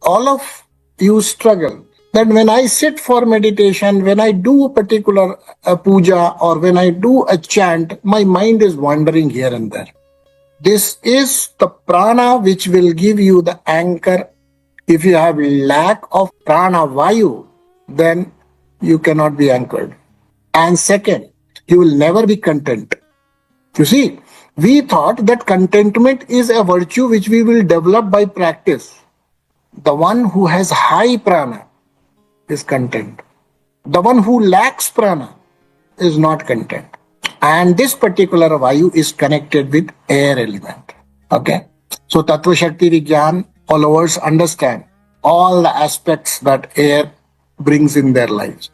all of you struggle that when I sit for meditation, when I do a particular puja, or when I do a chant, my mind is wandering here and there. This is the prana which will give you the anchor. If you have lack of prana vayu, then you cannot be anchored. And second, you will never be content. You see, we thought that contentment is a virtue which we will develop by practice. The one who has high prana is content. The one who lacks prana is not content. And this particular vayu is connected with air element. Okay. So Tattva Shakti Vigyan followers understand all the aspects that air brings in their lives.